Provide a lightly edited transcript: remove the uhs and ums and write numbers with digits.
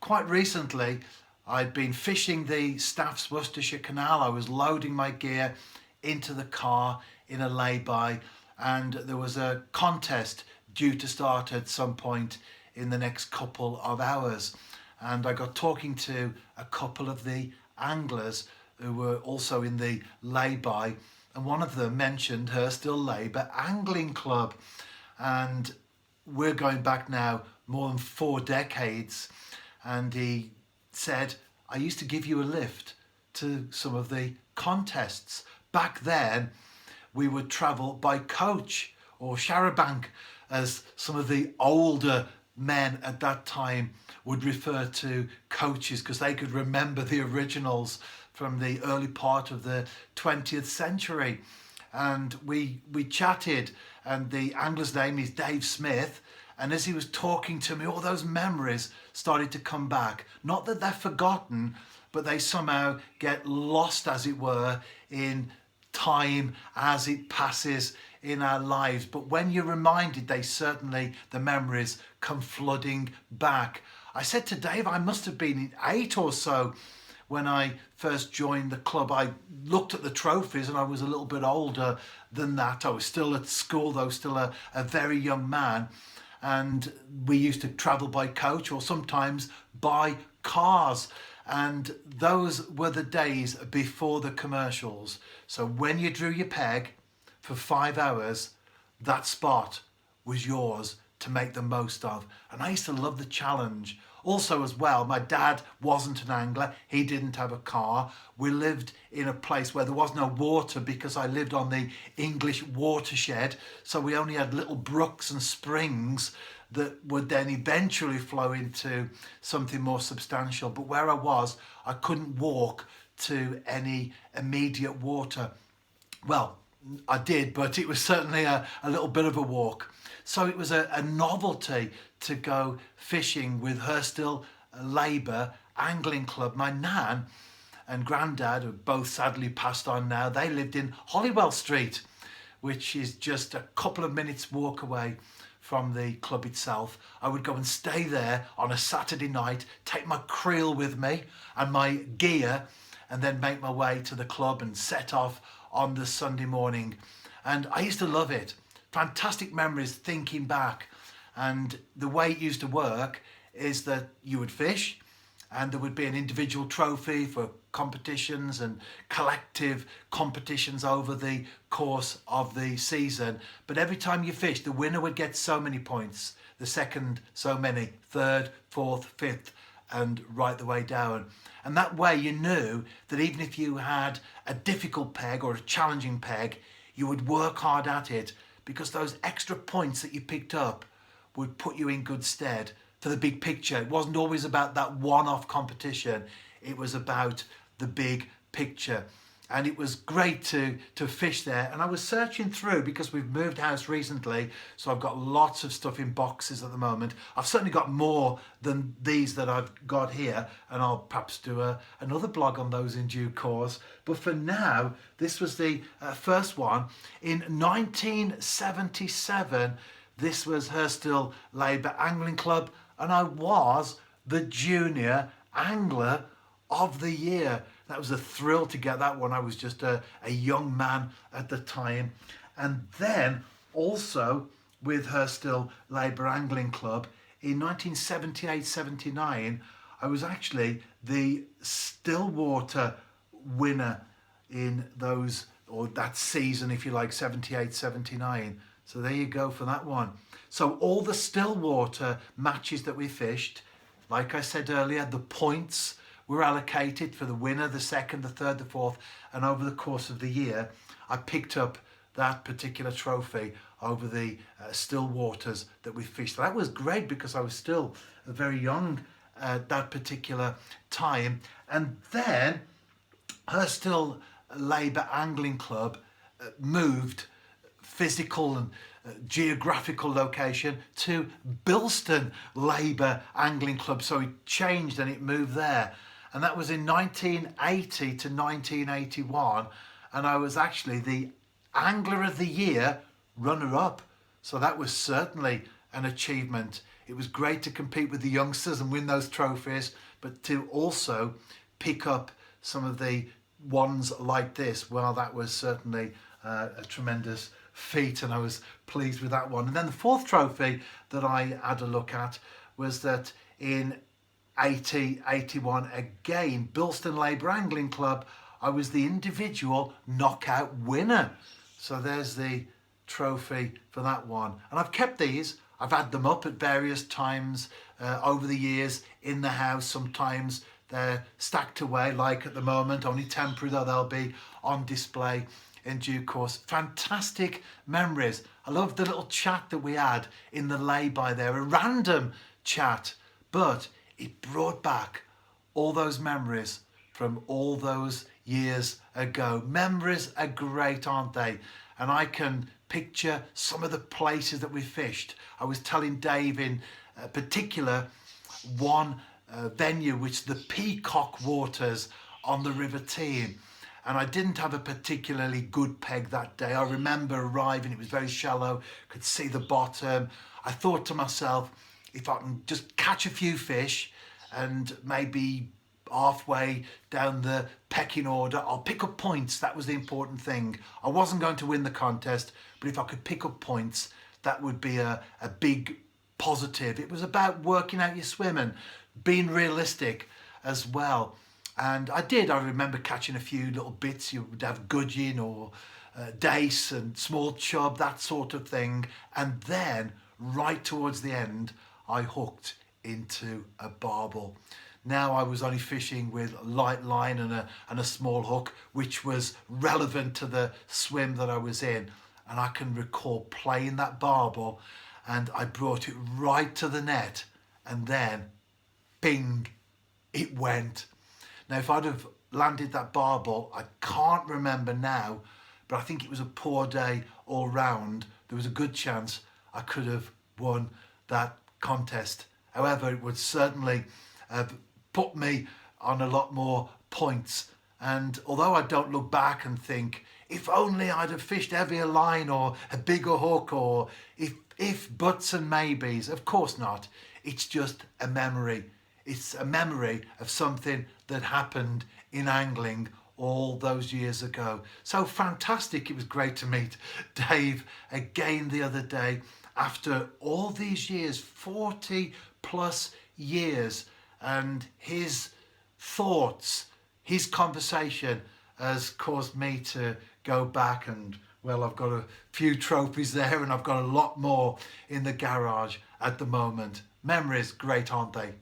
quite recently, I'd been fishing the Staff's Worcestershire Canal. I was loading my gear into the car in a lay-by, and there was a contest due to start at some point in the next couple of hours. And I got talking to a couple of the anglers who were also in the lay-by, and one of them mentioned Hurst Labour Angling Club. And we're going back now more than 4 decades. And he said, I used to give you a lift to some of the contests. Back then, we would travel by coach, or charabanc, as some of the older men at that time would refer to coaches, because they could remember the originals from the early part of the 20th century. And we chatted, and the angler's name is Dave Smith. And as he was talking to me, all those memories started to come back. Not that they're forgotten, but they somehow get lost, as it were, in time as it passes in our lives. But when you're reminded, the memories come flooding back. I said to Dave, I must have been 8 or so when I first joined the club. I looked at the trophies and I was a little bit older than that. I was still at school, though, still a very young man. And we used to travel by coach or sometimes by cars. And those were the days before the commercials. So when you drew your peg for 5 hours, that spot was yours to make the most of. And I used to love the challenge. Also as well, my dad wasn't an angler. He didn't have a car. We lived in a place where there was no water because I lived on the English watershed. So we only had little brooks and springs that would then eventually flow into something more substantial. But where I was, I couldn't walk to any immediate water. Well, I did, but it was certainly a little bit of a walk. So it was a novelty to go fishing with Hurst Labour Angling Club. My nan and granddad, who both sadly passed on now, they lived in Holywell Street, which is just a couple of minutes walk away from the club itself. I would go and stay there on a Saturday night, take my creel with me and my gear, and then make my way to the club and set off on the Sunday morning. And I used to love it. Fantastic memories thinking back. And the way it used to work is that you would fish and there would be an individual trophy for competitions and collective competitions over the course of the season. But every time you fished, the winner would get so many points, the second so many, third, fourth, fifth, and right the way down. And that way you knew that even if you had a difficult peg or a challenging peg, you would work hard at it, because those extra points that you picked up would put you in good stead for the big picture. It wasn't always about that one-off competition. It was about the big picture. And it was great to fish there. And I was searching through, because we've moved house recently, so I've got lots of stuff in boxes at the moment. I've certainly got more than these that I've got here, and I'll perhaps do another blog on those in due course. But for now, this was the first one. In 1977, this was Hurst Labour Angling Club, and I was the Junior Angler of the Year. That was a thrill to get that one. I was just a young man at the time. And then also with Hurst Labour Angling Club in 1978-79, I was actually the Stillwater winner in those, or that season, if you like, 78-79. So there you go for that one. So all the Stillwater matches that we fished, like I said earlier, the points were allocated for the winner, the second, the third, the fourth, and over the course of the year, I picked up that particular trophy over the still waters that we fished. That was great because I was still very young at that particular time. And then Hurst Labour Angling Club moved physical and geographical location to Bilston Labour Angling Club. So it changed and it moved there. And that was in 1980 to 1981. And I was actually the Angler of the Year runner-up. So that was certainly an achievement It was great to compete with the youngsters and win those trophies, but to also pick up some of the ones like this, well, that was certainly a tremendous feat, and I was pleased with that one. And then the fourth trophy that I had a look at was that in 81 again, Bilston Labour Angling Club, I was the individual knockout winner. So there's the trophy for that one. And I've kept these. I've had them up at various times over the years in the house. Sometimes they're stacked away, like at the moment, only temporary, though they'll be on display in due course. Fantastic memories. I love the little chat that we had in the lay-by there, a random chat, but it brought back all those memories from all those years ago. Memories are great, aren't they? And I can picture some of the places that we fished. I was telling Dave in particular one venue, which the Peacock Waters on the River Team. And I didn't have a particularly good peg that day. I remember arriving, it was very shallow, could see the bottom. I thought to myself, if I can just catch a few fish and maybe halfway down the pecking order, I'll pick up points. That was the important thing. I wasn't going to win the contest, but if I could pick up points, that would be a big positive. It was about working out your swim and being realistic as well. And I did. I remember catching a few little bits. You would have gudgeon or dace and small chub, that sort of thing. And then right towards the end, I hooked into a barbel. Now I was only fishing with light line and a small hook, which was relevant to the swim that I was in. And I can recall playing that barbel, and I brought it right to the net, and then bing, it went. Now, if I'd have landed that barbel, I can't remember now, but I think it was a poor day all round. There was a good chance I could have won that contest. However, it would certainly have put me on a lot more points. And although I don't look back and think, if only I'd have fished heavier line or a bigger hook, or if buts and maybes, of course not. It's just a memory. It's a memory of something that happened in angling all those years ago. So fantastic. It was great to meet Dave again the other day after all these years, 40 plus years, and his thoughts, his conversation has caused me to go back, and well, I've got a few trophies there and I've got a lot more in the garage at the moment. Memories, great, aren't they?